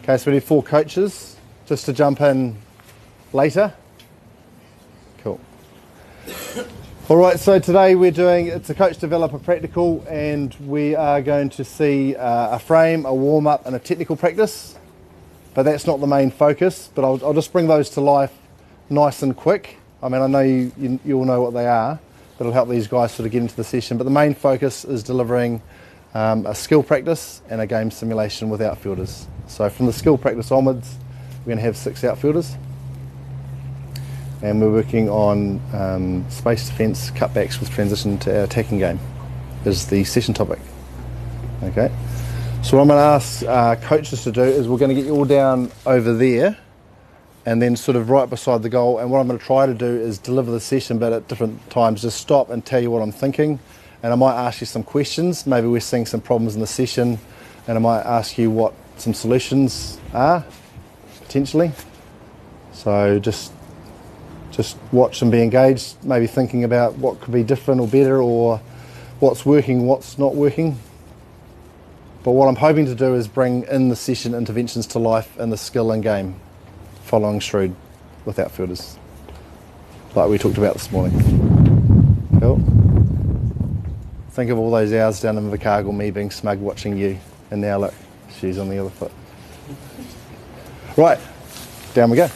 Okay, so we need 4 coaches just to jump in later. Cool. All right, so today it's a coach developer practical, and we are going to see a frame, a warm up and a technical practice, but that's not the main focus, but I'll just bring those to life nice and quick. I mean, I know you all know what they are, but it'll help these guys sort of get into the session, but the main focus is delivering a skill practice and a game simulation with outfielders. So from the skill practice onwards, we're going to have 6 outfielders. And we're working on space defence, cutbacks with transition to our attacking game is the session topic. Okay, so what I'm going to ask coaches to do is we're going to get you all down over there and then sort of right beside the goal, and what I'm going to try to do is deliver the session, but at different times just stop and tell you what I'm thinking, and I might ask you some questions. Maybe we're seeing some problems in the session and I might ask you what some solutions are potentially. So just watch and be engaged, maybe thinking about what could be different or better, or what's working, what's not working. But what I'm hoping to do is bring in the session interventions to life in the skill and game, following Shrewd with outfielders, like we talked about this morning. Cool. Think of all those hours down in Invercargill, me being smug watching you, and now look, she's on the other foot. Right, down we go.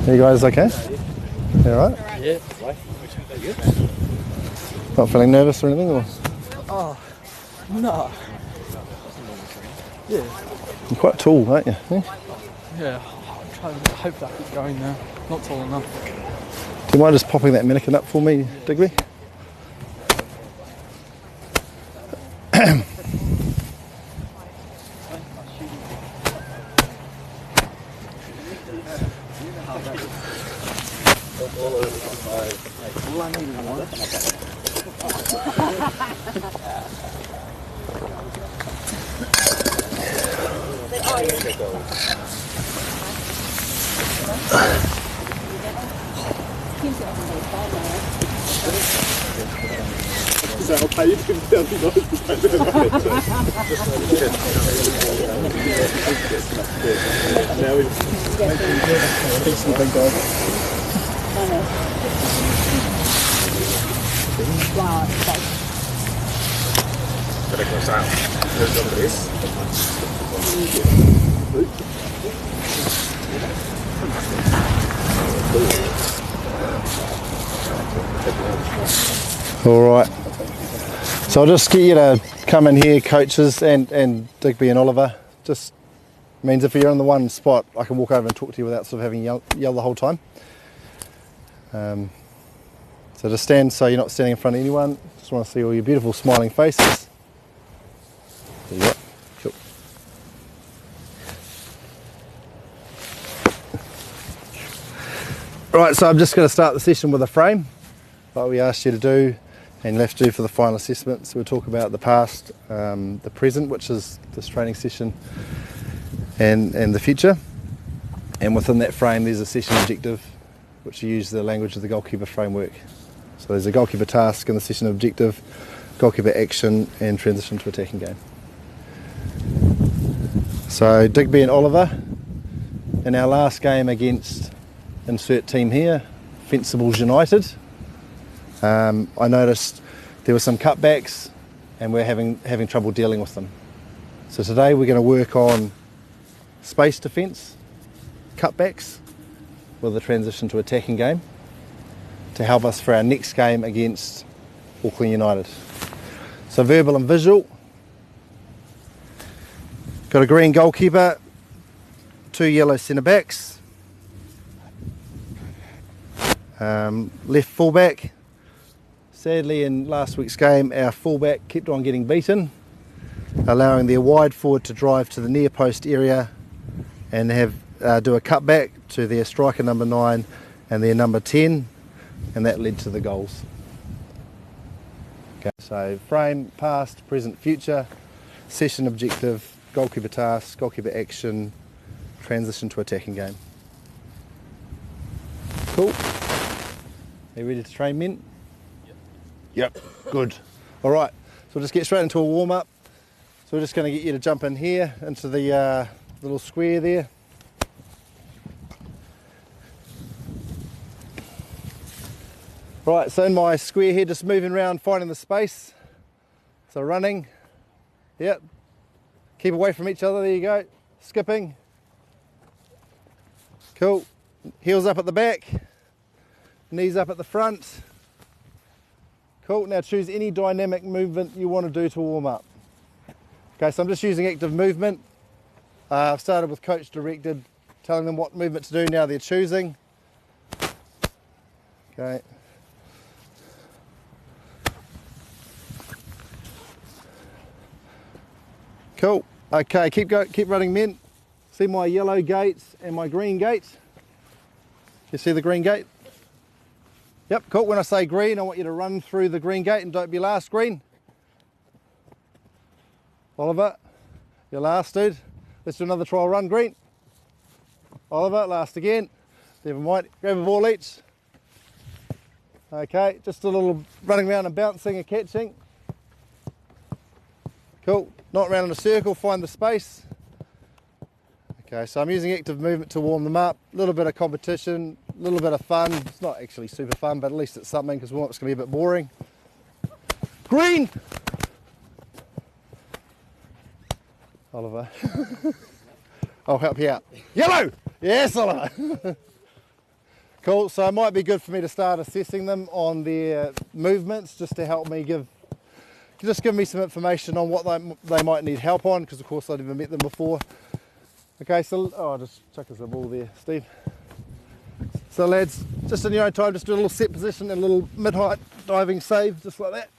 Are you guys okay? You alright? Yeah. Not feeling nervous or anything? Or? Oh, no. Yeah. You're quite tall, aren't you? Yeah. I'm trying to hope that keep going now. Not tall enough. Do you mind just popping that mannequin up for me, Digby? All right. So I'll just get you to come in here, coaches, and Digby and Oliver. Just means if you're in the one spot, I can walk over and talk to you without sort of having yell the whole time. So just stand so you're not standing in front of anyone. Just want to see all your beautiful smiling faces. There you go. Cool. Right, so I'm just going to start the session with a frame, like we asked you to do and you'll have to do for the final assessment. So we'll talk about the past, the present, which is this training session, and the future. And within that frame there's a session objective, which you use the language of the goalkeeper framework. So there's a goalkeeper task in the session objective, goalkeeper action, and transition to attacking game. So Digby and Oliver, in our last game against insert team here, Fencibles United, I noticed there were some cutbacks and we're having trouble dealing with them. So today we're going to work on space defence, cutbacks with a transition to attacking game to help us for our next game against Auckland United. So verbal and visual. Got a green goalkeeper, 2 yellow centre backs, left fullback. Sadly, in last week's game, our fullback kept on getting beaten, allowing their wide forward to drive to the near post area and do a cutback to their striker number 9 and their number 10, and that led to the goals. Okay, so frame, past, present, future, session objective, goalkeeper task, goalkeeper action, transition to attacking game. Cool. Are you ready to train, men? Yep, good. All right, so we'll just get straight into a warm-up. So we're just going to get you to jump in here into the little square there. Right, so in my square here, just moving around, finding the space. So running, yep. Keep away from each other, there you go. Skipping. Cool. Heels up at the back, knees up at the front. Cool, now choose any dynamic movement you want to do to warm up. Okay, so I'm just using active movement. I've started with coach directed, telling them what movement to do, now they're choosing. Okay. Cool. Okay, keep running, men. See my yellow gates and my green gates? You see the green gate? Yep, cool. When I say green, I want you to run through the green gate and don't be last, green. Oliver, you're last, dude. Let's do another trial run, green. Oliver, last again. Never mind, grab a ball each. Okay, just a little running around and bouncing and catching. Cool, not around in a circle, find the space. Okay, so I'm using active movement to warm them up. A little bit of competition, a little bit of fun. It's not actually super fun, but at least it's something because warm-up's going to be a bit boring. Green! Oliver. I'll help you out. Yellow! Yes, Oliver! Cool, so it might be good for me to start assessing them on their movements just to help me give me some information on what they might need help on, because of course I've never met them before. Okay, so, I'll just chuck us a ball there, Steve. So lads, just in your own time, just do a little set position and a little mid-height diving save, just like that.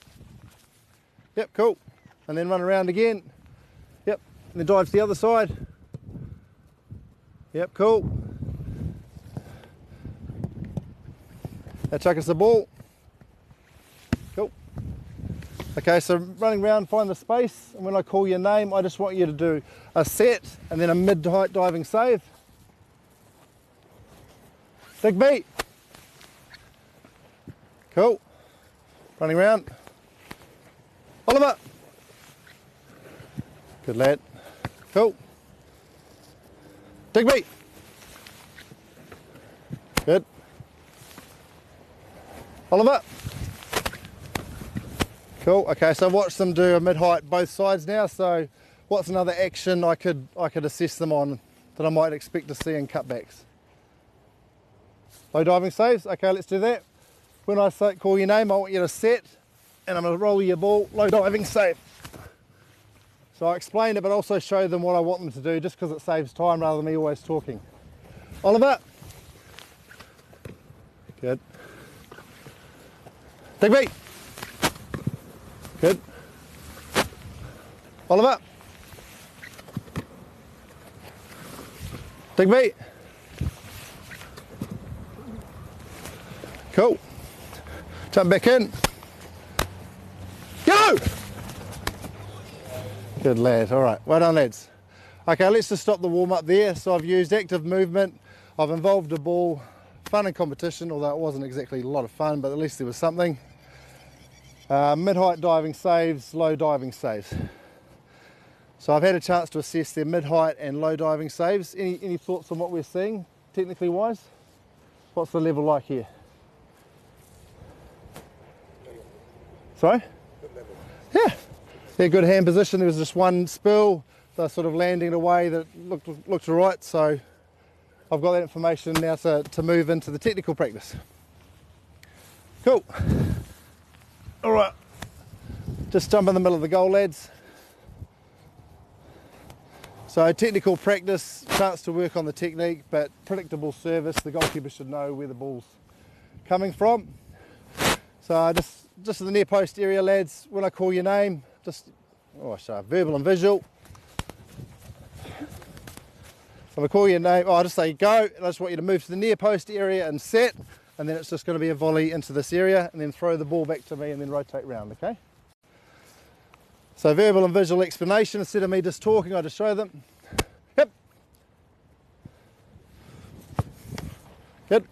Yep, cool. And then run around again. Yep, and then dive to the other side. Yep, cool. Now chuck us the ball. Cool. Okay, so running around, find the space, and when I call your name, I just want you to do a set and then a mid-height diving save. Dig beat. Cool. Running around. Oliver. Good lad. Cool. Dig beat. Good. Oliver. Cool. Okay, so watch them do a mid-height both sides now. So what's another action I could assess them on that I might expect to see in cutbacks? Low diving saves. Okay, let's do that. When I call your name, I want you to set, and I'm going to roll your ball. Low diving save. So I explain it, but also show them what I want them to do, just because it saves time rather than me always talking. Oliver. Good. Dig beat. Good. Oliver. Dig beat. Cool. Jump back in. Go! Good lad. All right. Well done, lads. Okay, let's just stop the warm up there. So I've used active movement. I've involved a ball. Fun and competition, although it wasn't exactly a lot of fun, but at least there was something. Mid-height diving saves, low diving saves. So I've had a chance to assess their mid-height and low diving saves. Any thoughts on what we're seeing, technically wise? What's the level like here? Sorry? Good level. Yeah, good hand position. There was just one spill. They're sort of landing in a way that looked all right. So I've got that information now to move into the technical practice. Cool. All right, just jump in the middle of the goal, lads. So technical practice, chance to work on the technique, but predictable service. The goalkeeper should know where the ball's coming from. So just in the near post area, lads, when I call your name, verbal and visual. So if I call your name, I just say go, and I just want you to move to the near post area and set. And then it's just going to be a volley into this area, and then throw the ball back to me and then rotate round, okay? So verbal and visual explanation, instead of me just talking, I just show them. Yep. Good.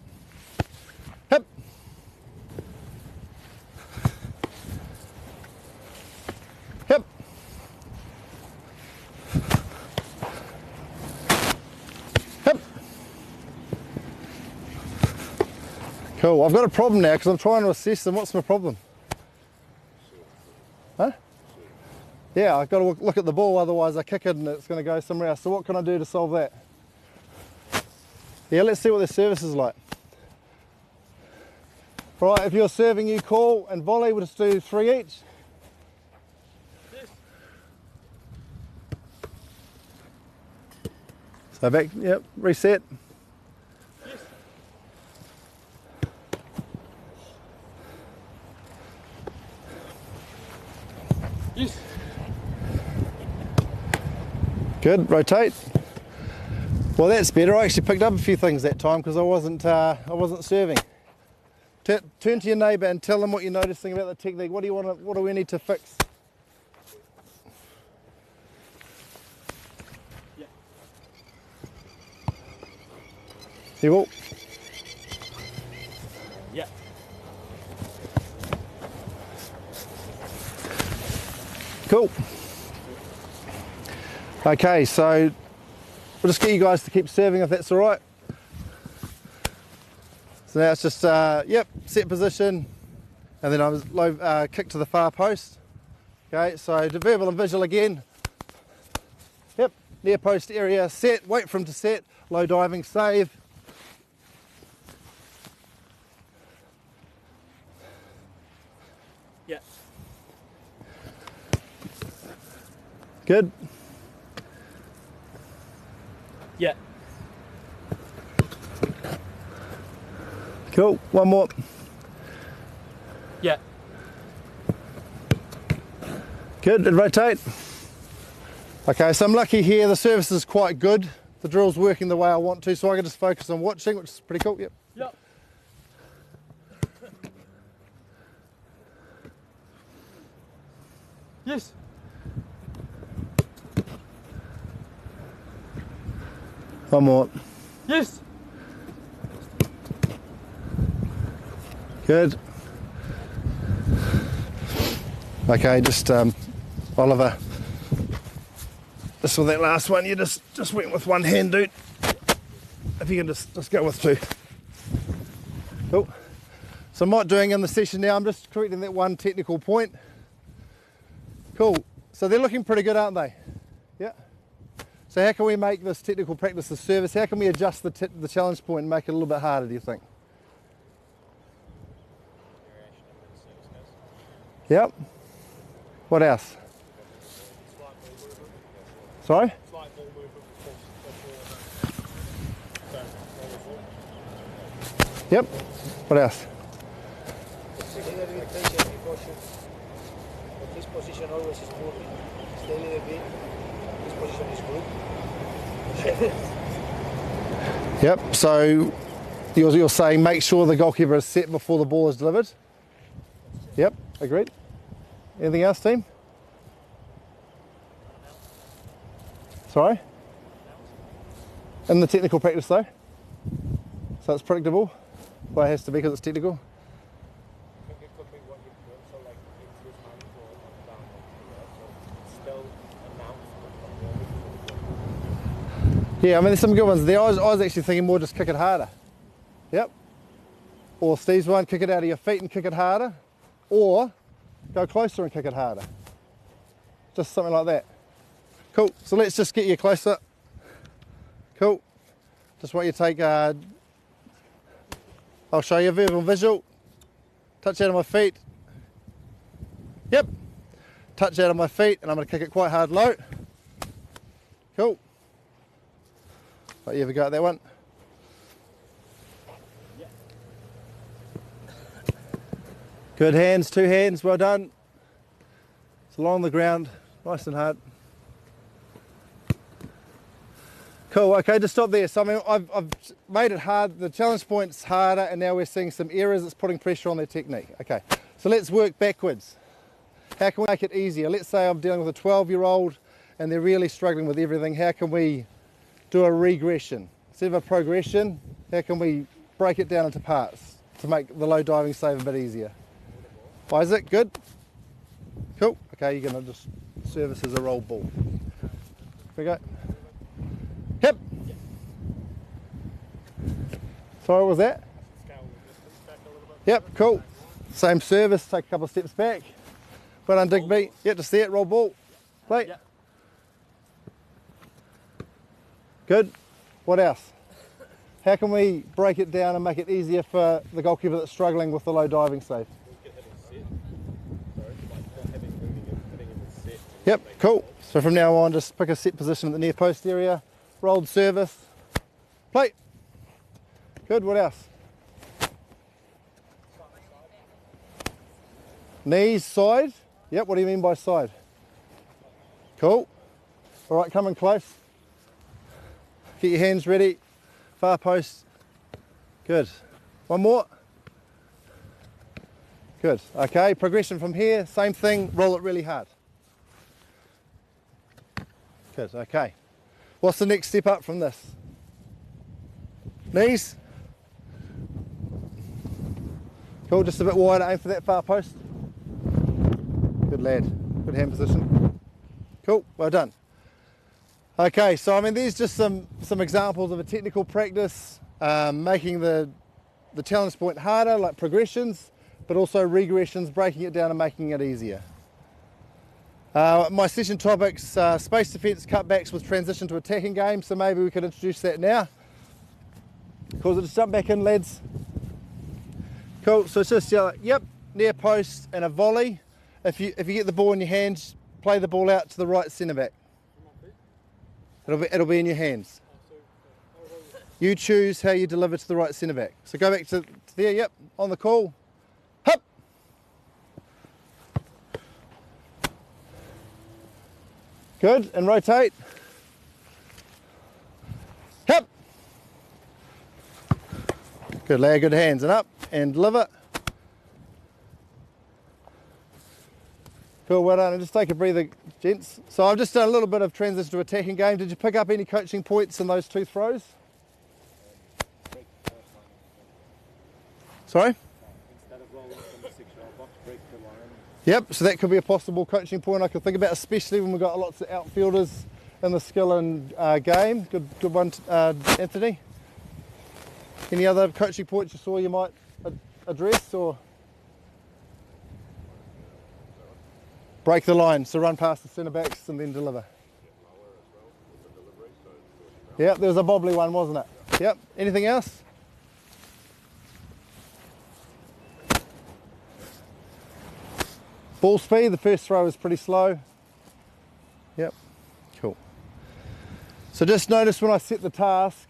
Yep. Yep. Yep. Cool, I've got a problem now because I'm trying to assess them. What's my problem? Huh? Yeah, I've got to look at the ball, otherwise I kick it and it's going to go somewhere else. So what can I do to solve that? Yeah, let's see what their service is like. Right, if you're serving, you call, and volley, we'll just do 3 each. Yes. So back, yep, reset. Yes. Yes. Good, rotate. Well, that's better. I actually picked up a few things that time because I wasn't serving. Turn to your neighbour and tell them what you're noticing about the technique. What do we need to fix? Yeah. You will. Yeah. Cool. Okay, so we'll just get you guys to keep serving if that's all right. So now it's just, yep, set position, and then I was low kick to the far post. Okay, so to verbal and visual again. Yep, near post area, set, wait for him to set, low diving, save. Yeah. Good. Yeah. Cool, one more. Yeah. Good, and rotate. Okay, so I'm lucky here, the service is quite good. The drill's working the way I want to, so I can just focus on watching, which is pretty cool, yep. Yep. Yes. One more. Yes. Good. Okay, just Oliver, just with that last one, you just went with one hand, dude. If you can just go with two. Cool. So I'm not doing in the session now, I'm just correcting that one technical point. Cool. So they're looking pretty good, aren't they? Yeah. So how can we make this technical practice a service? How can we adjust the challenge point and make it a little bit harder, do you think? Yep. What else? Sorry? Yep. What else? This position always is moving. Stay a little bit. This position is good. Yep. So you're saying make sure the goalkeeper is set before the ball is delivered? Yep. Agreed. Anything else, team? Sorry? In the technical practice though? So it's predictable? Well, it has to be because it's technical? Yeah, I mean, there's some good ones there. I was actually thinking more just kick it harder. Yep. Or Steve's one, kick it out of your feet and kick it harder. Or go closer and kick it harder. Just something like that. Cool, so let's just get you closer. Cool. Just want you to take, I'll show you verbal and visual. Touch out of my feet. Yep. Touch out of my feet, and I'm going to kick it quite hard low. Cool. Right, you ever go at that one? Yeah. Good hands, two hands, well done. It's along the ground, nice and hard. Cool, okay, just stop there. So I mean, I've made it hard, the challenge point's harder, and now we're seeing some errors. It's putting pressure on their technique. Okay, so let's work backwards. How can we make it easier? Let's say I'm dealing with a 12-year-old and they're really struggling with everything. How can we do a regression? Instead of a progression, how can we break it down into parts to make the low diving save a bit easier? Isaac, good? Cool. Okay, you're going to just service as a roll ball. Here we go. Yep. Sorry, what was that? Yep, cool. Same service, take a couple of steps back. Well done, Digby. Yep, just there, roll ball. Play. Yep. Good. What else? How can we break it down and make it easier for the goalkeeper that's struggling with the low diving save? Yep, cool. So from now on, just pick a set position at the near post area, rolled service, play. Good, what else? Knees, side. Yep, what do you mean by side? Cool. All right, come in close. Get your hands ready. Far post. Good. One more. Good. Okay, progression from here, same thing, roll it really hard. Good, okay. What's the next step up from this? Knees. Cool, just a bit wider, aim for that far post. Good lad, good hand position. Cool, well done. Okay, so I mean, there's just some examples of a technical practice, making the challenge point harder, like progressions, but also regressions, breaking it down and making it easier. My session topics, space defence, cutbacks with transition to attacking game, so maybe we could introduce that now. Cool, so just jump back in, lads. Cool, so it's just, yep, near post and a volley. If you get the ball in your hands, play the ball out to the right centre back. It'll be in your hands. You choose how you deliver to the right centre back. So go back to there, yep, on the call. Hup! Good, and rotate. Hup! Good lad, good hands, and up, and deliver. Cool, well done, and just take a breather, gents. So I've just done a little bit of transition to attacking game. Did you pick up any coaching points in those two throws? Sorry? Instead of rolling from the 6-yard box, break the line. Yep, so that could be a possible coaching point I could think about, especially when we've got lots of outfielders in the skill and game. Good one, Anthony. Any other coaching points you saw you might address, or? Break the line, so run past the centre backs and then deliver. Yep, there was a bobbly one, wasn't it? Yep, anything else? Ball speed, the first throw was pretty slow. Yep, cool. So just notice when I set the task,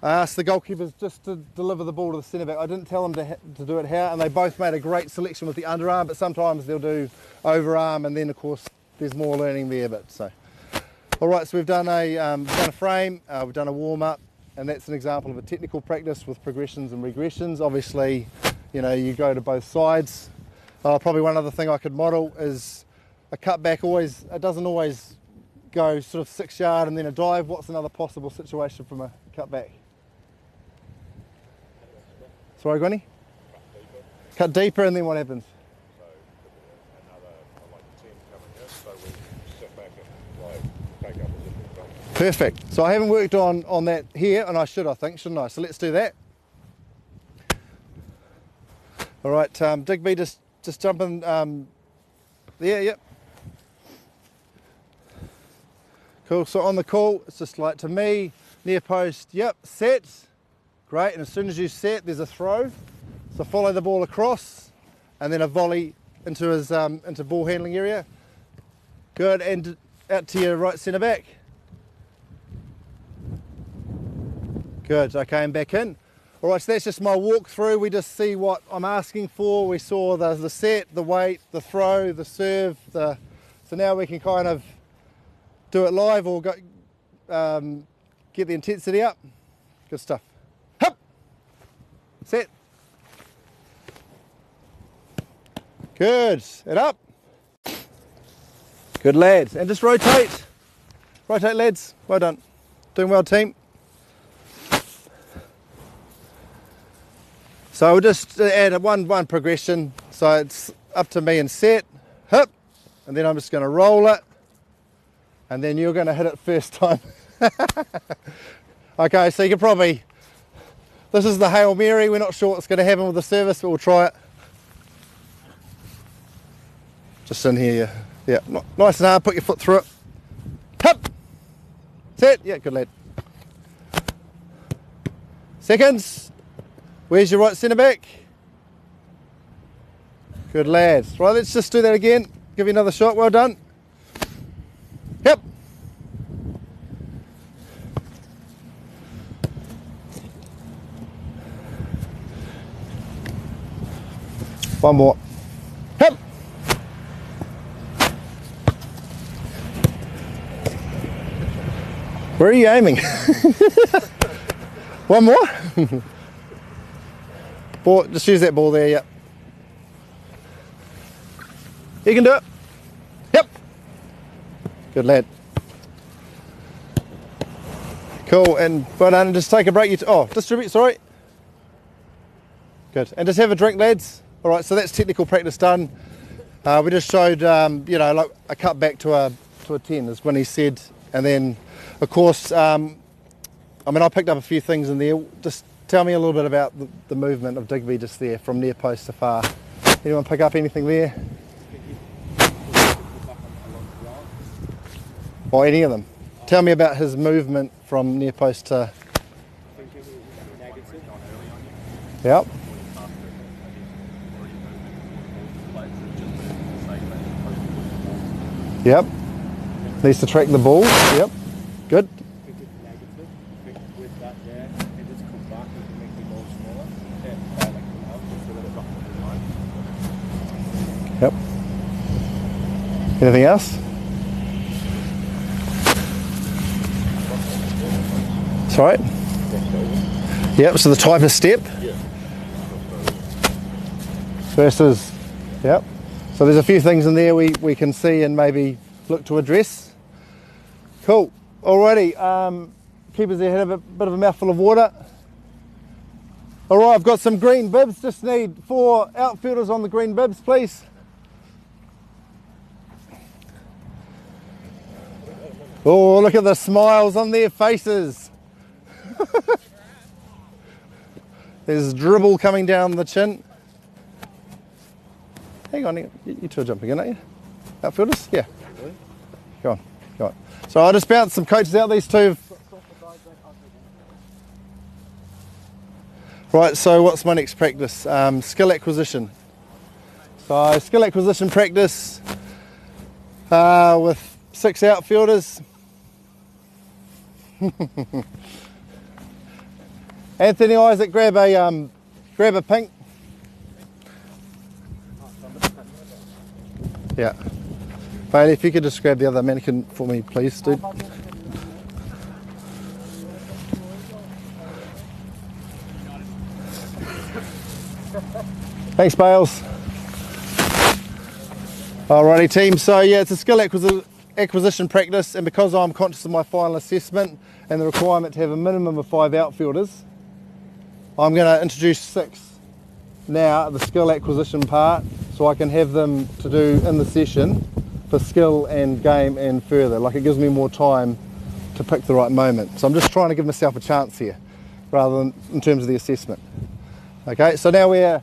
I asked the goalkeepers just to deliver the ball to the centre back. I didn't tell them to do it how, and they both made a great selection with the underarm, but sometimes they'll do overarm, and then of course there's more learning there. But so, all right, so we've done a frame, we've done a warm up, and that's an example of a technical practice with progressions and regressions. Obviously, you know, you go to both sides. Probably one other thing I could model is a cutback. It doesn't always go sort of 6 yard and then a dive. What's another possible situation from a cutback? Sorry, Granny? Cut deeper, and then what happens? So another like 10 coming in, so we sit back and take up position from. Perfect. So I haven't worked on that here, and I should, I think, shouldn't I? So let's do that. All right, Digby, just jump in there, yep. Cool, so on the call, it's just like to me, near post, yep, set. Great, and as soon as you set, there's a throw. So follow the ball across, and then a volley into his into ball handling area. Good, and out to your right centre back. Good, okay, and back in. All right, so that's just my walkthrough. We just see what I'm asking for. We saw the set, the weight, the throw, the serve. So now we can kind of do it live or go, get the intensity up. Good stuff. Hup! Set. Good, and up. Good lads, and just rotate. Rotate lads, well done. Doing well team. So we'll just add a one progression. So it's up to me and set, hip, and then I'm just going to roll it. And then you're going to hit it first time. Okay, so you can probably, this is the Hail Mary. We're not sure what's going to happen with the service, but we'll try it. Just in here, yeah, nice and hard, put your foot through it. Hip, set, yeah, good lad. Seconds, where's your right centre back? Good lads. Right, let's just do that again. Give you another shot, well done. Yep. One more. Yep. Where are you aiming? One more? Ball, just use that ball there, yep. You can do it. Yep. Good lad. Cool, and well done, just take a break. Distribute, sorry. Good, and just have a drink, lads. All right, so that's technical practice done. We just showed, like a cut back to a 10, as Winnie said. And then, of course, I picked up a few things in there. Just tell me a little bit about the movement of Digby just there, from near post to far. Anyone pick up anything there? Or any of them? Tell me about his movement from near post to... Yep. Yep. Needs to track the ball. Yep. Good. Yep. Anything else? Sorry. Yep. So the type of step versus. Yep. So there's a few things in there we can see and maybe look to address. Cool. Alrighty. Keepers there have a bit of a mouthful of water. Alright, I've got some green bibs. Just need 4 outfielders on the green bibs, please. Oh, look at the smiles on their faces. There's dribble coming down the chin. Hang on, you two are jumping in, aren't you? Outfielders? Yeah. Go on. So I'll just bounce some coaches out, these two. Right, so what's my next practice? Skill acquisition. So skill acquisition practice with 6 outfielders. Anthony Isaac, grab a pink. Yeah. Bailey, if you could just grab the other mannequin for me, please, dude. Thanks, Bales. Alrighty, team. So yeah, it's a skill acquisition practice, and because I'm conscious of my final assessment and the requirement to have a minimum of 5 outfielders, I'm going to introduce 6 now, the skill acquisition part, so I can have them to do in the session for skill and game and further. Like, it gives me more time to pick the right moment. So I'm just trying to give myself a chance here, rather than in terms of the assessment. Okay, so now we're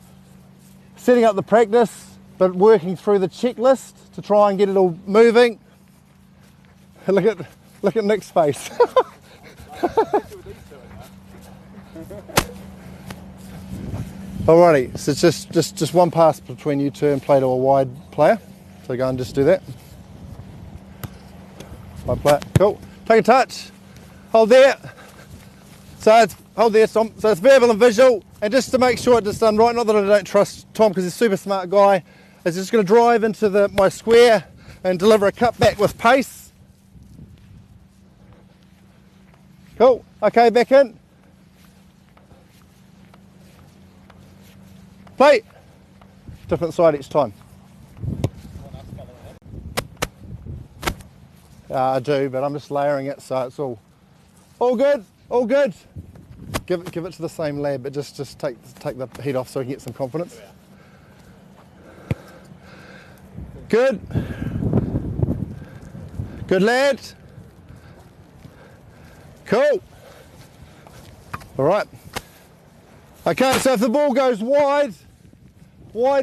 setting up the practice, but working through the checklist to try and get it all moving. Look at Nick's face. Alrighty, so it's just one pass between you two and play to a wide player. So go and just do that. Wide player, cool. Take a touch, hold there. So it's hold there, Tom. So it's verbal and visual, and just to make sure it's done right. Not that I don't trust Tom because he's a super smart guy. Is just going to drive into my square and deliver a cut back with pace. Cool. Okay, back in. Play. Different side each time. I do, but I'm just layering it so it's all good, all good. Give it to the same lad, but just take the heat off so he can get some confidence. Good. Good lad. Cool. All right. Okay, so if the ball goes wide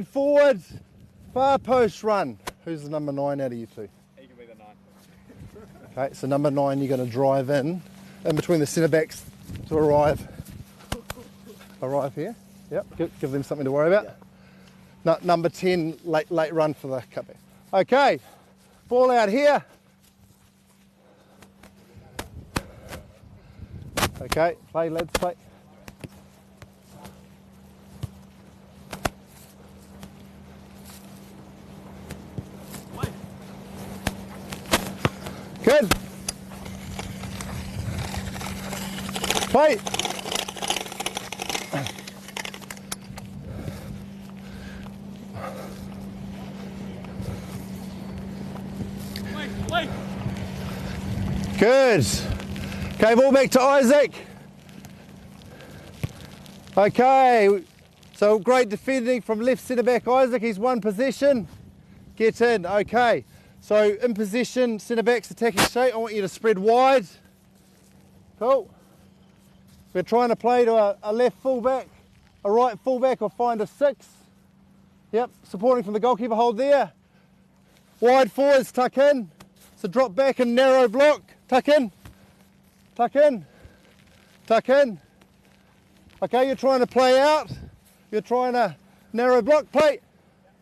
forward, far post run. Who's the number 9 out of you two? He can be the 9. Okay, so number 9, you're going to drive in between the centre backs to arrive here. Yep, give them something to worry about. No, number 10, late run for the cutback. Okay, ball out here. Okay, play lads, play. Good. Play. Good. Okay, ball back to Isaac. Okay, so great defending from left centre back Isaac. He's won possession. Get in. Okay, so in position, centre back's attacking shape. I want you to spread wide. Cool. We're trying to play to a left fullback, a right fullback, or find a 6. Yep, supporting from the goalkeeper, hold there. Wide forwards, tuck in. So drop back and narrow block. Tuck in, tuck in, tuck in. Okay, you're trying to play out. You're trying to narrow block, play.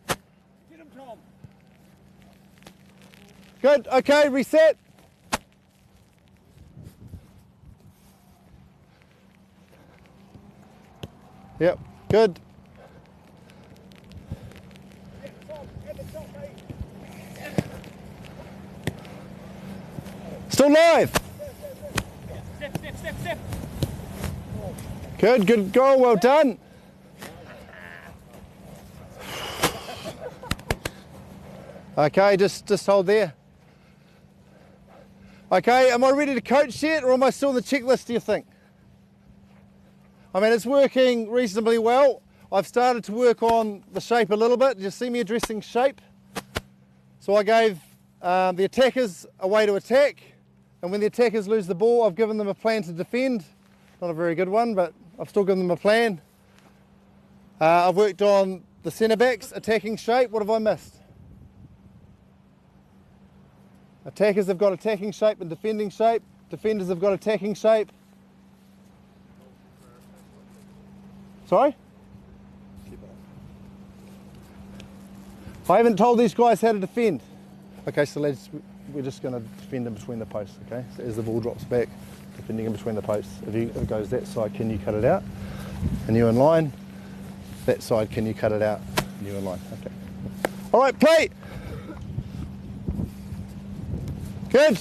Get him, Tom. Good, okay, reset. Yep, good. Still live. Step. Good goal, well done. Okay, just hold there. Okay, am I ready to coach yet, or am I still on the checklist, do you think? I mean, it's working reasonably well. I've started to work on the shape a little bit. You see me addressing shape? So I gave the attackers a way to attack, and when the attackers lose the ball, I've given them a plan to defend. Not a very good one, but I've still given them a plan. I've worked on the centre backs, attacking shape. What have I missed? Attackers have got attacking shape and defending shape. Defenders have got attacking shape. Sorry? I haven't told these guys how to defend. Okay, so we're just going to defend in between the posts, okay? So as the ball drops back, defending in between the posts. If it goes that side, can you cut it out? And you in line. That side, can you cut it out? And you in line, okay. All right, play! Good.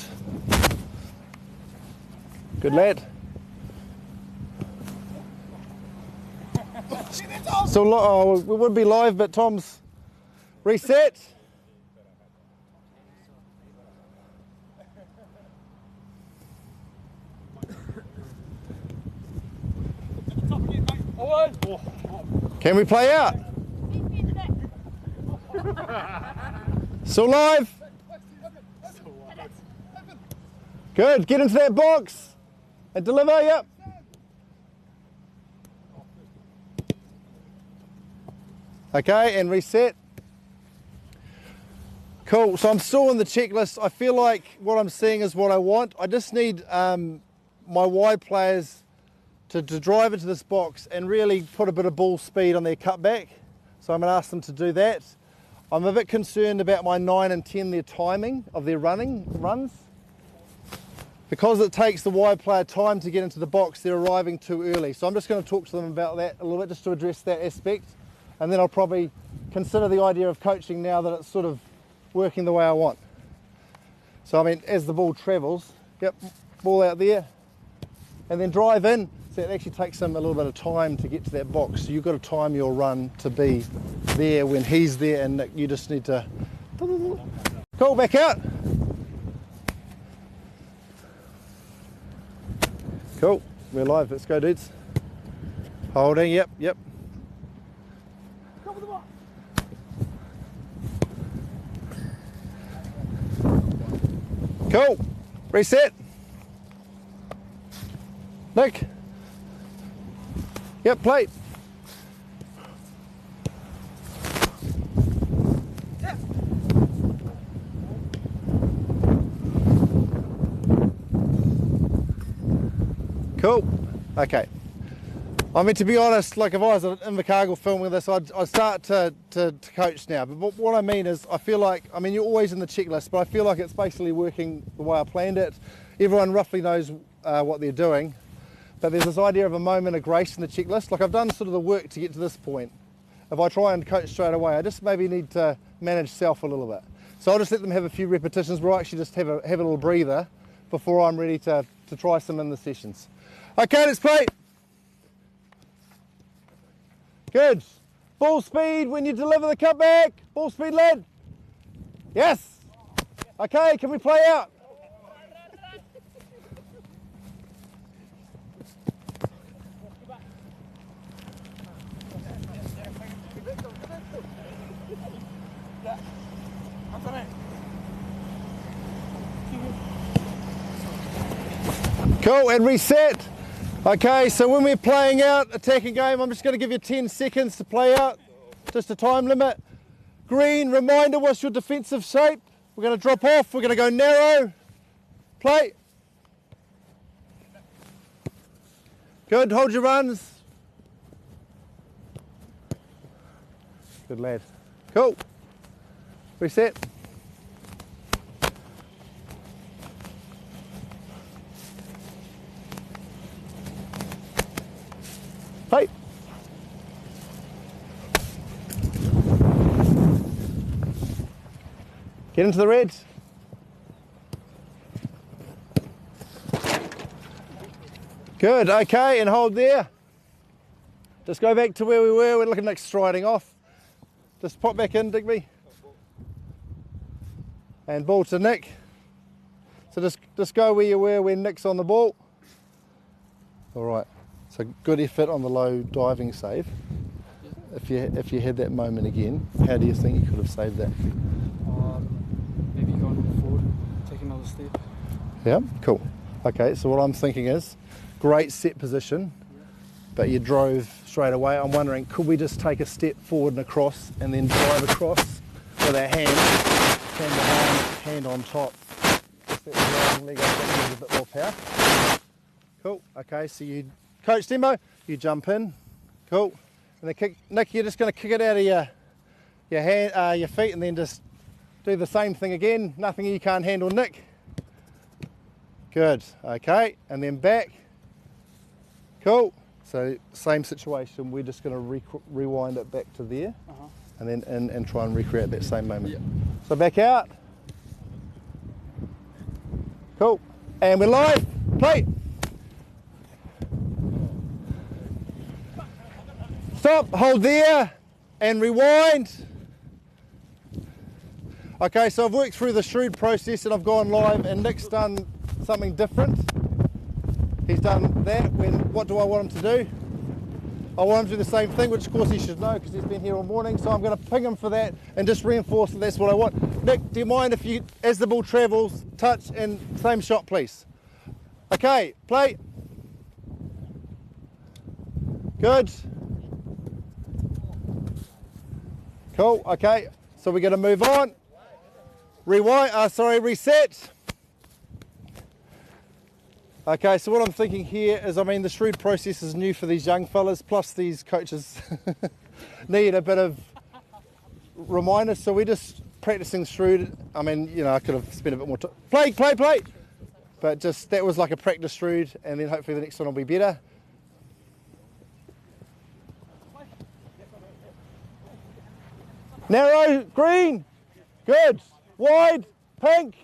Good lad. Still, we would be live, but Tom's reset. Can we play out? Still live? Good, get into that box and deliver, yep. Okay, and reset. Cool, so I'm still on the checklist. I feel like what I'm seeing is what I want. I just need my wide players to drive into this box and really put a bit of ball speed on their cutback. So I'm going to ask them to do that. I'm a bit concerned about my 9 and 10, their timing of their runs. Because it takes the wide player time to get into the box, they're arriving too early. So I'm just going to talk to them about that a little bit, just to address that aspect. And then I'll probably consider the idea of coaching now that it's sort of working the way I want. So I mean, as the ball travels, yep, ball out there, and then drive in. So it actually takes them a little bit of time to get to that box. So you've got to time your run to be there when he's there, and you just need to... Cool, back out. Cool. We're live. Let's go, dudes. Holding. Yep. Cool. Reset. Nick. Yep, plate. Cool. Okay. I mean, to be honest, like if I was in Invercargill filming this, I'd start to coach now. But what I mean is, I feel like, I mean, you're always in the checklist, but I feel like it's basically working the way I planned it. Everyone roughly knows what they're doing. But there's this idea of a moment of grace in the checklist. Like I've done sort of the work to get to this point. If I try and coach straight away, I just maybe need to manage self a little bit. So I'll just let them have a few repetitions where I actually just have a little breather before I'm ready to try some in the sessions. Okay, let's play. Good. Full speed when you deliver the cutback. Full speed, lad. Yes. Okay, can we play out? Cool, and reset. Okay, so when we're playing out, attacking game, I'm just going to give you 10 seconds to play out. Just a time limit. Green, reminder, what's your defensive shape? We're going to drop off, we're going to go narrow. Play. Good, hold your runs. Good lad. Cool. Reset. Play. Get into the reds. Good, okay, and hold there. Just go back to where we were. We're looking like striding off. Just pop back in, Digby. And ball to Nick. So just go where you were when Nick's on the ball. All right. So good effort on the low diving save. If you had that moment again, how do you think you could have saved that? Maybe going forward, take another step. Yeah, cool. Okay, so what I'm thinking is, great set position, but you drove straight away. I'm wondering, could we just take a step forward and across, and then drive across with our hand behind, hand on top. Just let the wrong leg up, that gives a bit more power. Cool. Okay, so you coach demo, you jump in, cool, and then kick. Nick, you're just going to kick it out of your feet, and then just do the same thing again. Nothing you can't handle, Nick. Good. Okay, and then back. Cool. So same situation. We're just going to rewind it back to there, and then in and try and recreate that same moment. Yep. So back out. Cool. And we're live. Play. Stop, hold there, and rewind. Okay, so I've worked through the shrewd process and I've gone live, and Nick's done something different. He's done that. What do I want him to do? I want him to do the same thing, which of course he should know because he's been here all morning, so I'm going to ping him for that and just reinforce that that's what I want. Nick, do you mind if you, as the ball travels, touch and same shot, please? Okay, play. Good. Cool, okay, so we're going to move on. Reset. Okay, so what I'm thinking here is, I mean, the shrewd process is new for these young fellas, plus these coaches need a bit of reminder, so we're just practicing shrewd. I mean, you know, I could have spent a bit more time. Play! But just, that was like a practice shrewd, and then hopefully the next one will be better. Narrow, green, good. Wide, pink,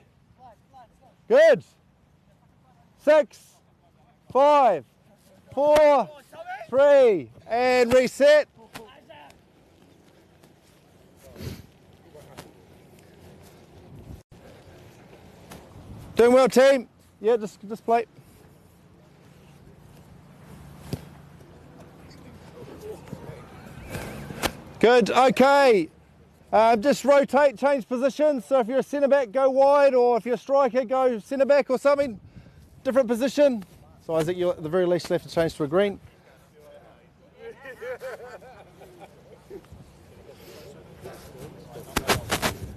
good. 6, 5, 4, 3, and reset. Doing well, team. Yeah, just play. Good, okay. Just rotate, change positions. So if you're a centre back, go wide, or if you're a striker, go centre back or something. Different position. So Isaac, you at the very least have to change to a green.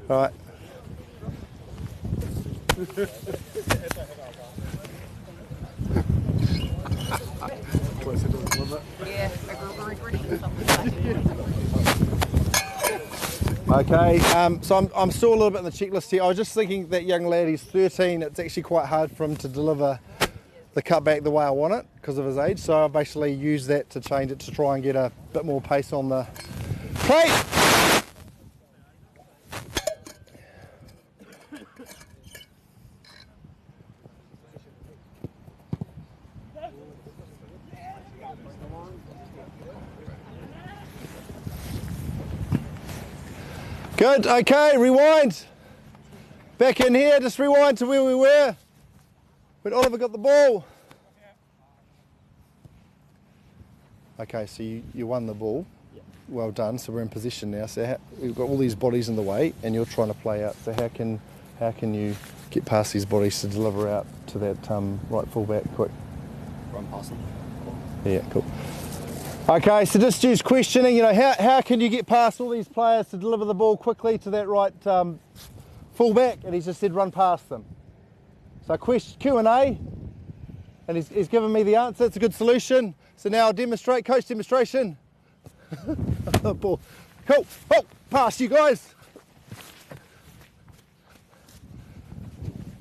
All right. Yeah, a group regression, something like that. Okay, so I'm still a little bit on the checklist here. I was just thinking that young lad, he's 13, it's actually quite hard for him to deliver the cutback the way I want it because of his age. So I basically used that to change it to try and get a bit more pace on the plate. Good, okay, rewind. Back in here, just rewind to where we were when Oliver got the ball. Okay, so you won the ball. Well done, so we're in position now. So we've got all these bodies in the way and you're trying to play out. So how can you get past these bodies to deliver out to that right fullback quick? Run past them. Yeah, cool. Okay, so just use questioning, you know, how can you get past all these players to deliver the ball quickly to that right fullback? And he's just said run past them. So Q&A, and he's given me the answer. It's a good solution. So now I'll demonstrate, coach demonstration. Ball. Cool, oh, pass you guys.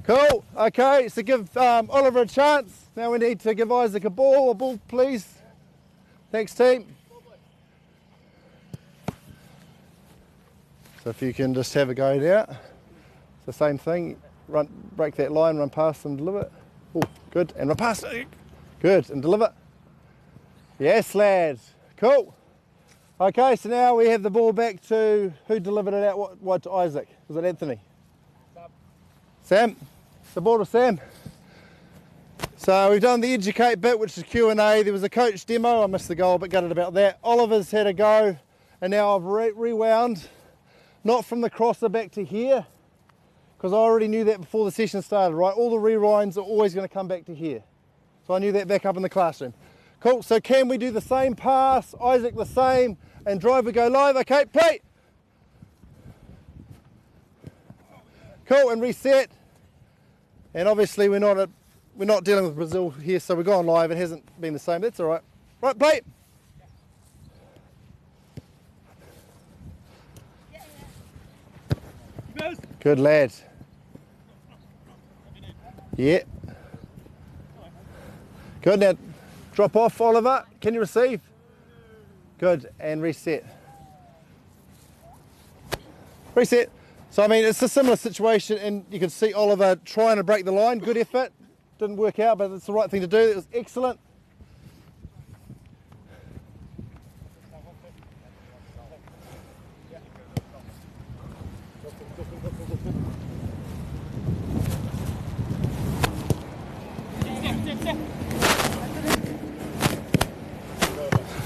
Cool, okay, so give Oliver a chance. Now we need to give Isaac a ball please. Thanks, team. So if you can just have a go there. It's the same thing. Break that line, run past them, deliver it. Oh, good. And run past it. Good. And deliver. Yes, lads. Cool. Okay, so now we have the ball back to who delivered it out wide to Isaac? Was it Anthony? Sam. The ball to Sam. So we've done the educate bit, which is Q&A. There was a coach demo. I missed the goal, but gutted about that. Oliver's had a go, and now I've rewound, not from the crosser back to here, because I already knew that before the session started, right? All the rewinds are always going to come back to here. So I knew that back up in the classroom. Cool, so can we do the same pass, Isaac the same, and driver go live? Okay, play. Cool, and reset. And obviously we're not dealing with Brazil here, so we're going live. It hasn't been the same. That's all right. Right, play. Good lad. Yeah. Good. Now drop off, Oliver. Can you receive? Good. And reset. Reset. So I mean, it's a similar situation, and you can see Oliver trying to break the line. Good effort. Didn't work out, but it's the right thing to do. It was excellent.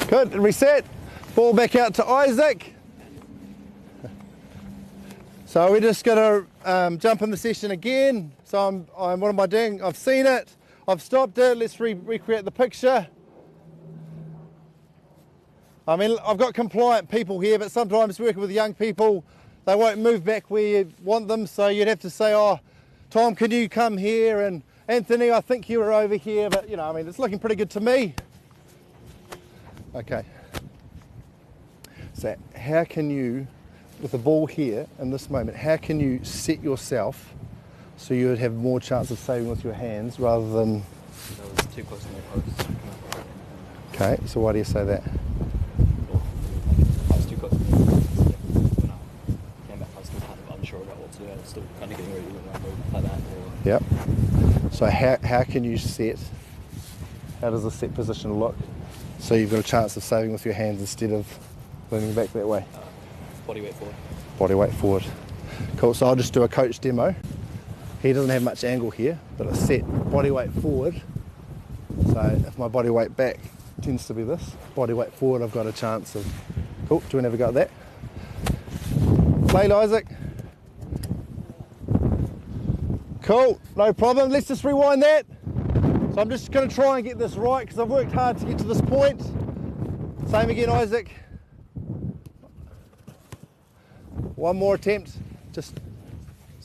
Good, reset. Ball back out to Isaac. So we're just going to jump in the session again. So what am I doing? I've seen it. I've stopped it. Let's recreate the picture. I mean, I've got compliant people here, but sometimes working with young people, they won't move back where you want them. So you'd have to say, oh, Tom, can you come here? And Anthony, I think you were over here. But, you know, I mean, it's looking pretty good to me. Okay. So how can you, with the ball here in this moment, how can you set yourself so you would have more chance of saving with your hands rather than... That was too close to my post. Okay, so why do you say that? I was too close. When I came back, I was still kind of unsure about what to do. I was still kind of getting ready to move like that. Or... Yep. So how can you set, how does the set position look so you've got a chance of saving with your hands instead of leaning back that way? Body weight forward. Body weight forward. Cool, so I'll just do a coach demo. He doesn't have much angle here, but it's set body weight forward. So if my body weight back tends to be this, body weight forward, I've got a chance of Cool, do we have a go at that? Play, Isaac. Cool, no problem. Let's just rewind that. So I'm just going to try and get this right because I've worked hard to get to this point. Same again, Isaac. One more attempt. Just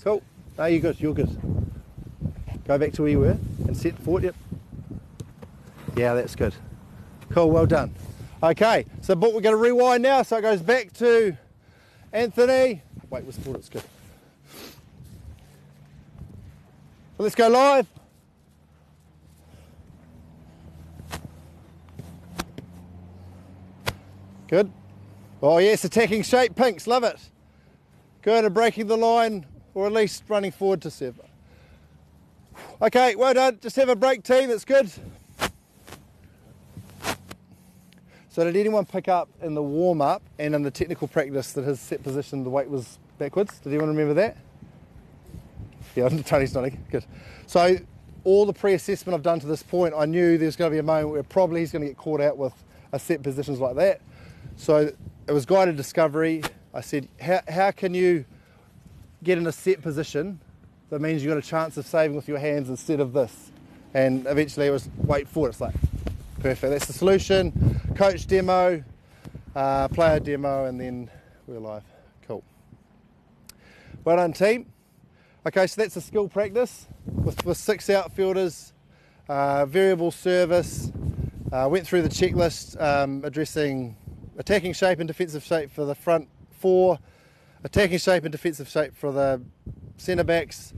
cool. No, you're good. You're good. Go back to where you were and set forward. Yep. Yeah, that's good. Cool. Well done. Okay. So, but we're going to rewind now. So it goes back to Anthony. Wait, we're sport. It's good. So let's go live. Good. Oh yes, attacking shape, Pinks, love it. Good, and breaking the line, or at least running forward to serve. Okay, well done. Just have a break, team, that's good. So did anyone pick up in the warm-up and in the technical practice that his set position, the weight was backwards? Did anyone remember that? Yeah, Tony's nodding, good. So all the pre-assessment I've done to this point, I knew there's going to be a moment where probably he's going to get caught out with a set positions like that. So it was guided discovery. I said, how can you get in a set position that means you've got a chance of saving with your hands instead of this? And eventually it was weight forward. It's like, perfect. That's the solution. Coach demo, player demo, and then we're live. Cool. Well done, team. Okay, so that's a skill practice with 6 outfielders, variable service. Went through the checklist addressing attacking shape and defensive shape for the front 4, attacking shape and defensive shape for the centre backs.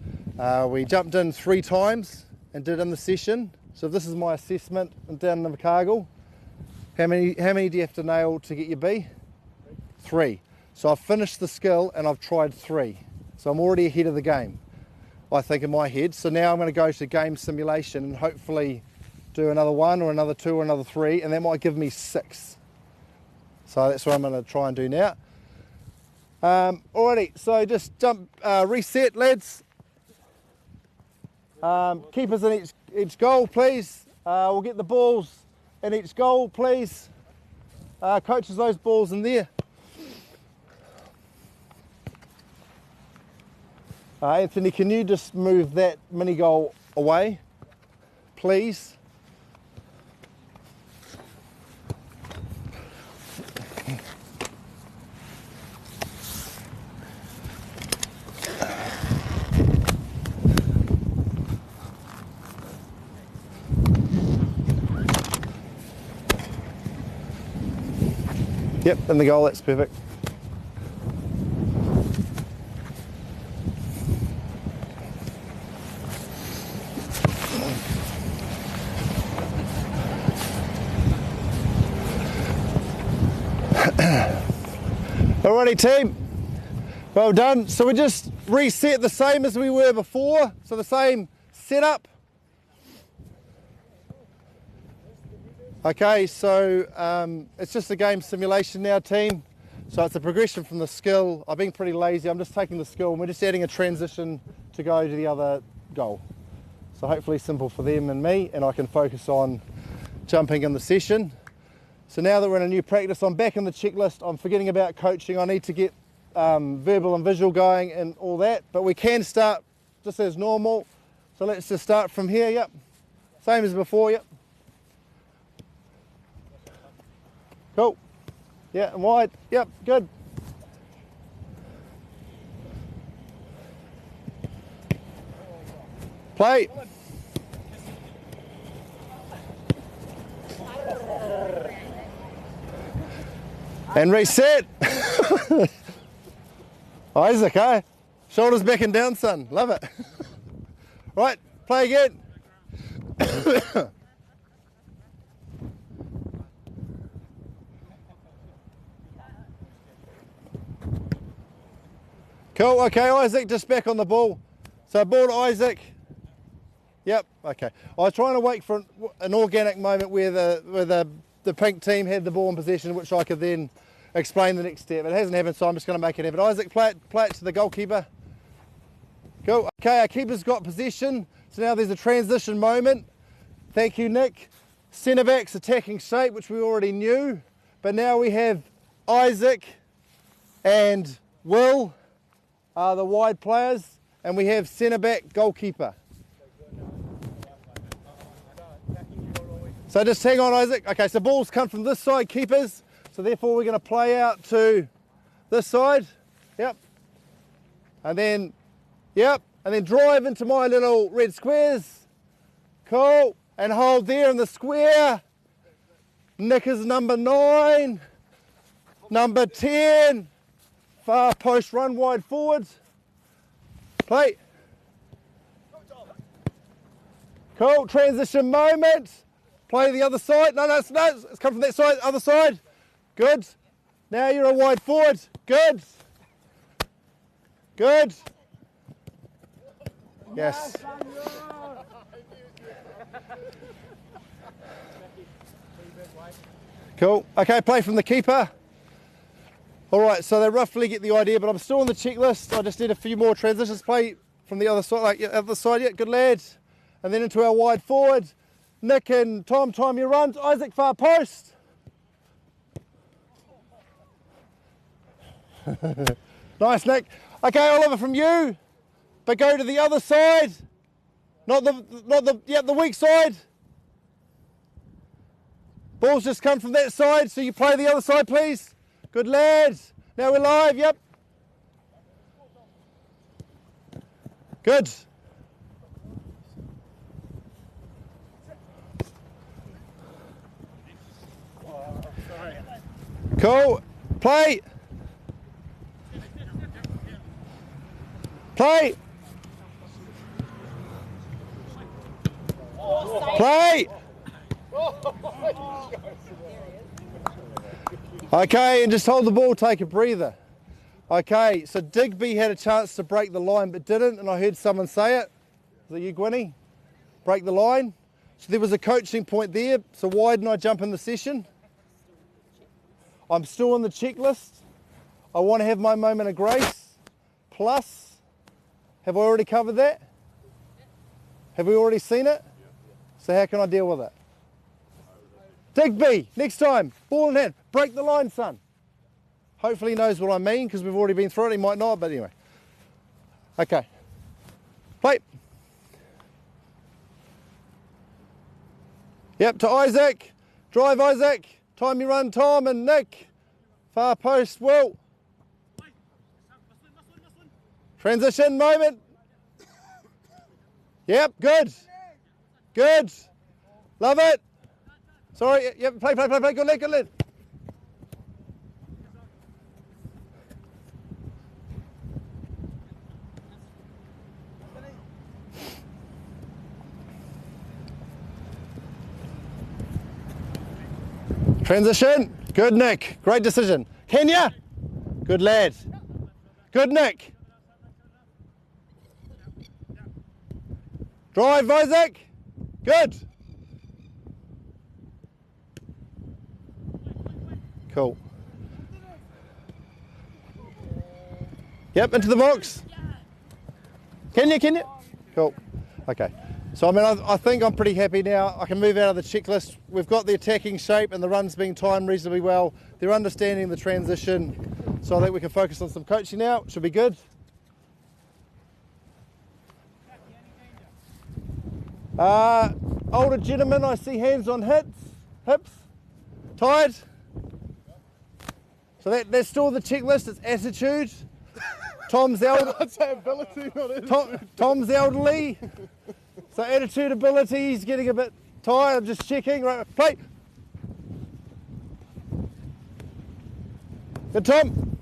We jumped in 3 times and did in the session. So this is my assessment down in Invercargill. How many do you have to nail to get your B? 3. So I've finished the skill and I've tried 3. So I'm already ahead of the game, I think, in my head. So now I'm going to go to game simulation and hopefully do another 1 or another 2 or another 3, and that might give me 6. So that's what I'm going to try and do now. Alrighty, so just jump, reset, lads. Keepers in each goal, please. We'll get the balls in each goal, please. Coaches, those balls in there. Anthony, can you just move that mini goal away, please? Yep, in the goal, that's perfect. Alrighty, team, well done. So we just reset the same as we were before, so the same setup. Okay, so it's just a game simulation now, team. So it's a progression from the skill. I've been pretty lazy. I'm just taking the skill and we're just adding a transition to go to the other goal. So hopefully simple for them and me, and I can focus on jumping in the session. So now that we're in a new practice, I'm back in the checklist. I'm forgetting about coaching. I need to get verbal and visual going and all that, but we can start just as normal. So let's just start from here, yep. Same as before, yep. Cool. Yeah, and wide. Yep, good. Play. And reset. Isaac, eh? Shoulders back and down, son. Love it. Right, play again. Cool, okay, Isaac, just back on the ball. So ball to Isaac. Yep, okay. I was trying to wait for an organic moment where the pink team had the ball in possession, which I could then explain the next step. It hasn't happened, so I'm just going to make it happen. Isaac, play it to the goalkeeper. Cool, okay, our keeper's got possession. So now there's a transition moment. Thank you, Nick. Centre backs attacking shape, which we already knew. But now we have Isaac and Will are the wide players, and we have centre back, goalkeeper. So just hang on, Isaac. Okay, so balls come from this side, keepers. So therefore we're going to play out to this side. Yep. And then, yep. And then drive into my little red squares. Cool. And hold there in the square. Nick is number 9. Number 10. Far post, run wide forwards. Play. Cool. Transition moment. Play the other side. No, it's come from that side, other side. Good. Now you're a wide forward. Good. Good. Yes. Cool. Okay, play from the keeper. All right, so they roughly get the idea, but I'm still on the checklist. I just need a few more transitions. Play from the other side, other side. Yeah, good lad. And then into our wide forward. Nick and Tom, time your runs. Isaac, far post. Nice, Nick. Okay, Oliver, from you, but go to the other side. Not the weak side. Ball's just come from that side, so you play the other side, please. Good lads. Now we're live, yep. Good. Cool. Play. Play. Play. Okay, and just hold the ball, take a breather. Okay, so Digby had a chance to break the line but didn't, and I heard someone say it. Was it you, Gwynny? Break the line. So there was a coaching point there, so why didn't I jump in the session? I'm still on the checklist. I want to have my moment of grace. Plus, have I already covered that? Have we already seen it? So how can I deal with it? Digby, next time, ball in hand, break the line, son. Hopefully he knows what I mean because we've already been through it. He might not, but anyway. Okay. Play. Yep, to Isaac. Drive, Isaac. Time you run, Tom and Nick. Far post, Will. Transition moment. Yep, good. Good. Love it. Sorry, yep, play. Good lad, good lad. Transition. Good, Nick. Great decision. Kenya. Good lad. Good, Nick. Drive, Isaac. Good. Cool. Yep, into the box. Kenya. Cool. Okay. So, I mean, I think I'm pretty happy now. I can move out of the checklist. We've got the attacking shape and the run's being timed reasonably well. They're understanding the transition. So I think we can focus on some coaching now. Should be good. Older gentlemen, I see hands on hips. Tired? So that's still the checklist. It's attitude. Tom's elderly. I'd say ability, not attitude. Tom's elderly. So attitude, ability, he's getting a bit tired. I'm just checking. Right, play. Good, Tom.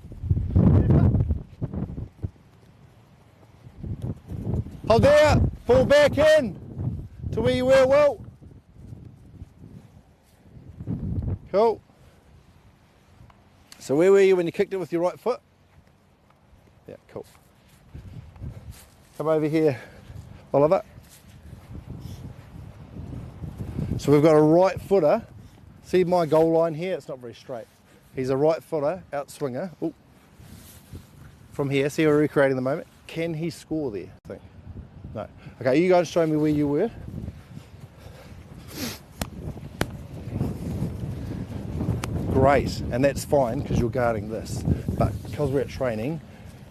Hold there. Fall back in to where you were, Will. Cool. So where were you when you kicked it with your right foot? Yeah, cool. Come over here, Oliver. So we've got a right footer. See my goal line here? It's not very straight. He's a right footer, out swinger. Ooh. From here, see we're recreating the moment. Can he score there? I think. No. Okay, you guys show me where you were. great, and that's fine because you're guarding this. But because we're at training,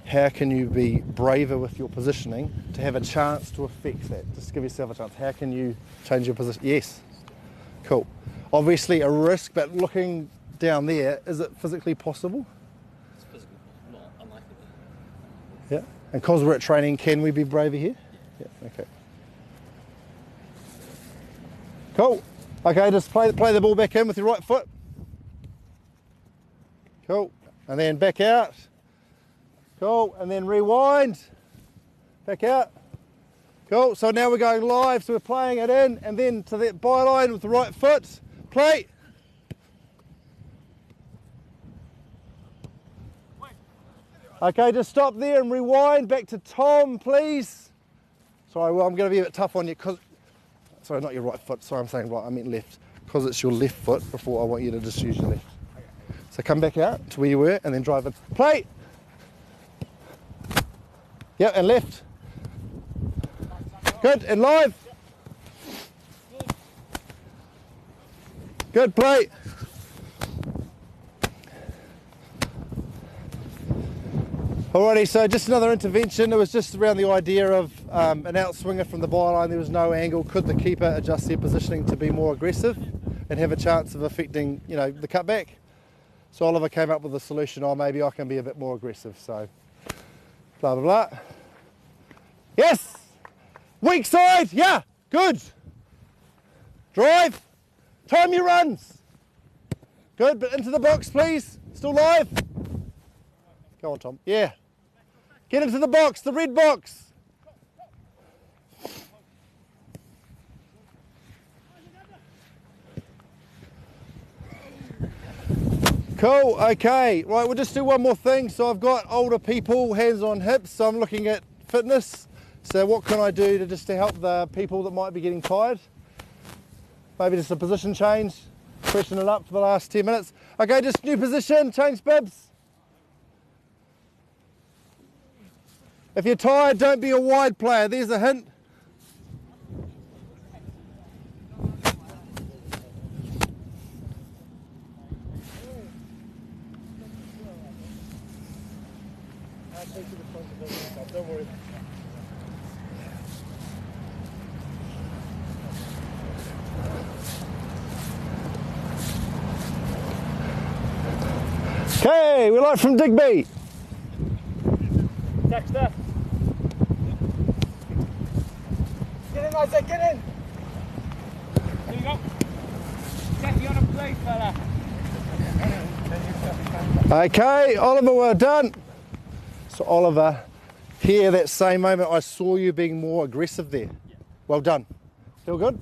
how can you be braver with your positioning to have a chance to affect that? Just give yourself a chance. How can you change your position? Yes. Cool. Obviously a risk, but looking down there, is it physically possible? It's physically not unlikely. Yeah. And because we're at training, can we be braver here? Yeah. Okay. Cool. Okay, just play the ball back in with your right foot. Cool. And then back out. Cool. And then rewind. Back out. Cool. So now we're going live. So we're playing it in and then to that byline with the right foot. Play. Okay, just stop there and rewind back to Tom, please. Sorry, well, I'm going to be a bit tough on you because, sorry, not your right foot. Sorry, I'm saying right, I meant left. Because it's your left foot before I want you to just use your left. So come back out to where you were and then drive in. Play. Yep, and left. Good, and live. Good, play. Alrighty, so just another intervention. It was just around the idea of an outswinger from the byline. There was no angle. Could the keeper adjust their positioning to be more aggressive and have a chance of affecting, you know, the cutback? So Oliver came up with a solution. Oh, maybe I can be a bit more aggressive. So, blah blah blah. Yes. Weak side. Yeah. Good. Drive. Time your runs. Good. But into the box, please. Still live. Go on, Tom. Yeah. Get into the box, the red box. Cool, okay. Right, we'll just do one more thing. So I've got older people, hands on hips, so I'm looking at fitness. So what can I do to help the people that might be getting tired? Maybe just a position change, freshen it up for the last 10 minutes. Okay, just new position, change bibs. If you're tired, don't be a wide player. There's a hint. Don't worry. Okay, we're live from Digby. Dexter. Get in, Isaac, get in. Here you go. Get you on a plate, fella. Okay, Oliver, well done. So Oliver, here that same moment I saw you being more aggressive there. Yeah. Well done. Feel good?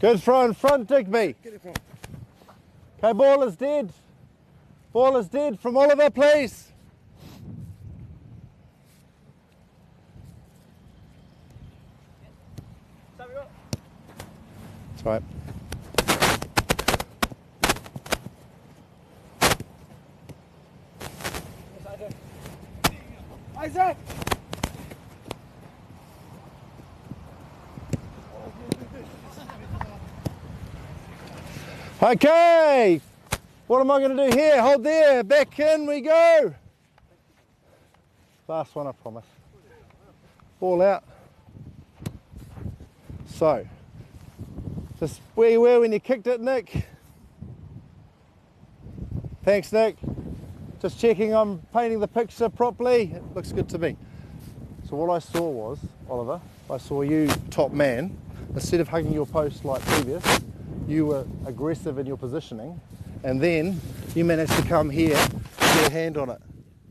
Good throw in front, Digby. Get in front. Okay, ball is dead. Ball is dead from Oliver, please. That's right. Isaac! Okay, what am I going to do here? Hold there, back in we go. Last one, I promise. Ball out. So, just where you were when you kicked it, Nick. Thanks, Nick. Just checking I'm painting the picture properly. It looks good to me. So what I saw was, Oliver, I saw you top man. Instead of hugging your post like previous, you were aggressive in your positioning, and then you managed to come here and get a hand on it,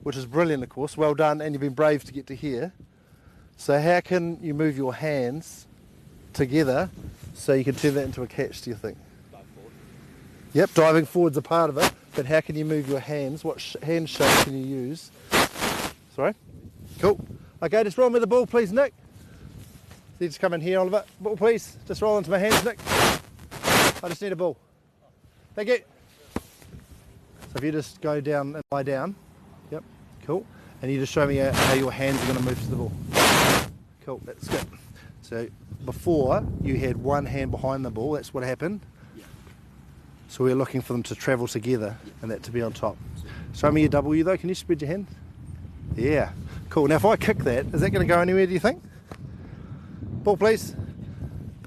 which is brilliant, of course. Well done, and you've been brave to get to here. So how can you move your hands together so you can turn that into a catch, do you think? Dive forward. Yep, diving forward's a part of it, but how can you move your hands? What hand shape can you use? Sorry? Cool. Okay, just roll me the ball, please, Nick. So you just come in here, Oliver. Ball, please. Just roll into my hands, Nick. I just need a ball. Thank you. So if you just go down and lie down. Yep, cool. And you just show me how your hands are going to move to the ball. Cool, that's good. So So before you had one hand behind the ball, that's what happened. Yeah. So we're looking for them to travel together and that to be on top. Show me your W though, can you spread your hands? Yeah, cool. Now if I kick that, is that going to go anywhere, do you think? Ball please.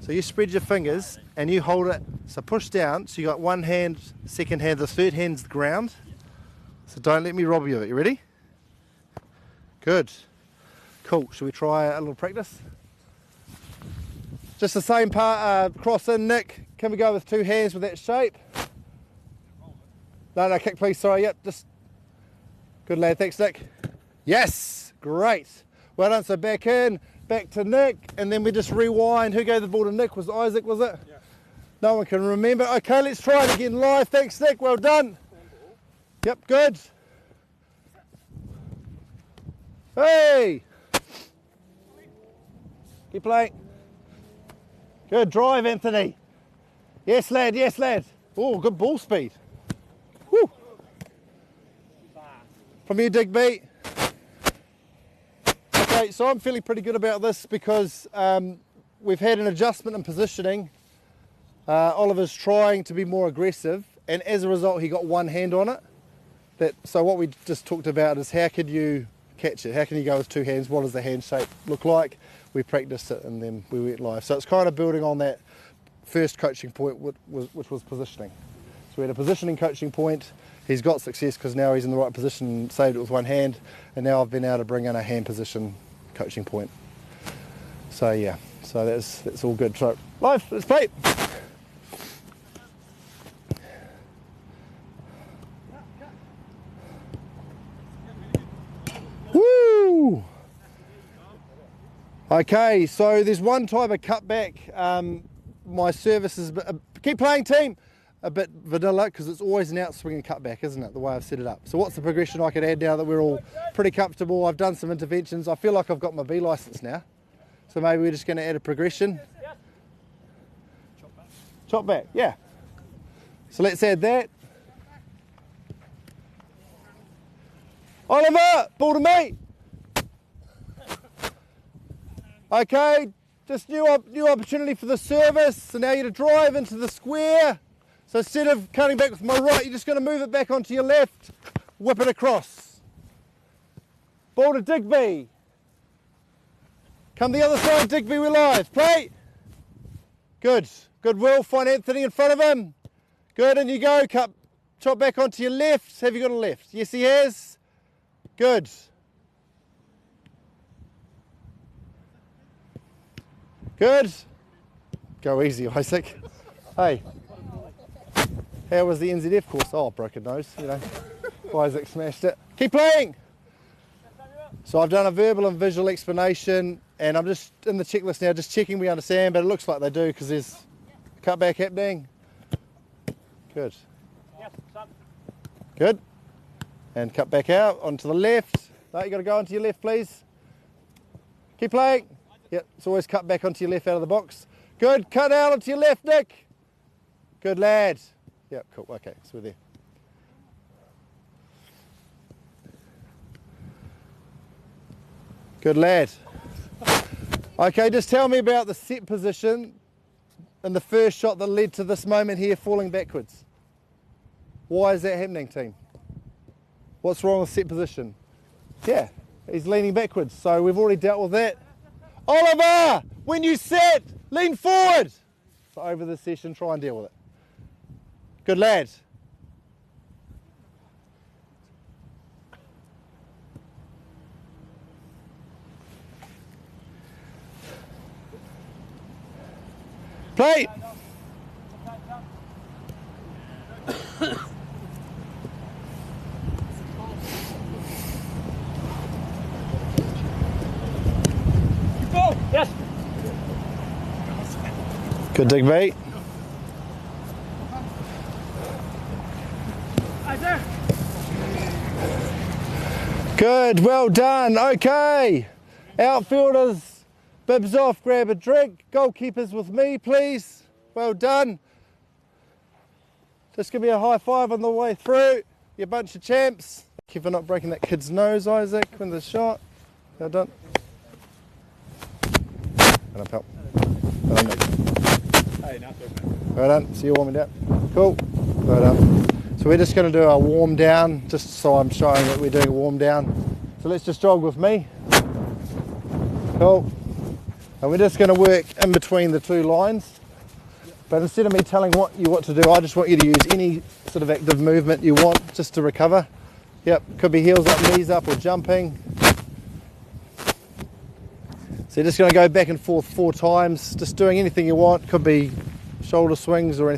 So you spread your fingers and you hold it, so push down, so you got one hand, second hand, the third hand's the ground. So don't let me rob you of it, you ready? Good. Cool, should we try a little practice? Just the same part, cross in, Nick. Can we go with two hands with that shape? No, kick please, sorry, yep, just. Good lad, thanks Nick. Yes, great. Well done, so back in, back to Nick, and then we just rewind. Who gave the ball to Nick? Was it Isaac, was it? Yeah. No one can remember. Okay, let's try it again live. Thanks Nick, well done. Yep, good. Hey! Keep playing. Good drive, Anthony. Yes, lad, yes, lad. Oh, good ball speed. Woo. From you, Digby. Okay, so I'm feeling pretty good about this because we've had an adjustment in positioning. Oliver's trying to be more aggressive, and as a result, he got one hand on it. So what we just talked about is how could you catch it? How can you go with two hands? What does the hand shape look like? We practiced it and then we went live. So it's kind of building on that first coaching point, which was positioning. So we had a positioning coaching point. He's got success because now he's in the right position and saved it with one hand. And now I've been able to bring in a hand position coaching point. So yeah, so that's all good. So live, let's play. Woo! Okay, so there's one type of cutback. My service is, keep playing team, a bit vanilla because it's always an outswing and cutback, isn't it, the way I've set it up. So what's the progression I could add now that we're all pretty comfortable? I've done some interventions. I feel like I've got my B licence now. So maybe we're just going to add a progression. Chop back, yeah. So let's add that. Oliver, ball to me. Okay, just new opportunity for the service. So now you're to drive into the square. So instead of cutting back with my right, you're just going to move it back onto your left, whip it across. Ball to Digby. Come the other side, Digby, we're live. Play. Good. Good will. Find Anthony in front of him. Good, and you go. Chop back onto your left. Have you got a left? Yes, he has. Good. Good. Go easy, Isaac. Hey. How was the NZF course? Oh, broken nose, you know. Isaac smashed it. Keep playing. So I've done a verbal and visual explanation, and I'm just in the checklist now, just checking we understand, but it looks like they do because there's a cutback happening. Good. Good. And cut back out onto the left. No, you got to go onto your left, please. Keep playing. Yep, it's always cut back onto your left out of the box. Good, cut out onto your left, Nick. Good lad. Yep, cool, okay, so we're there. Good lad. Okay, just tell me about the set position and the first shot that led to this moment here falling backwards. Why is that happening, team? What's wrong with set position? Yeah, he's leaning backwards, so we've already dealt with that. Oliver, when you set, lean forward. So over the session, try and deal with it. Good lad. Play. Yes. Good dig, mate. Good, well done. Okay. Outfielders, bibs off, grab a drink. Goalkeepers with me, please. Well done. Just give me a high five on the way through. You bunch of champs. Keep for not breaking that kid's nose, Isaac, when the shot. Well done. And up help. Right on. So you're warming down. Cool. Right on. So we're just going to do a warm down, just so I'm showing that we're doing a warm down. So let's just jog with me. Cool. And we're just going to work in between the two lines. But instead of me telling you what to do, I just want you to use any sort of active movement you want just to recover. Yep, could be heels up, knees up, or jumping. So you're just going to go back and forth 4 times, just doing anything you want. Could be shoulder swings or anything.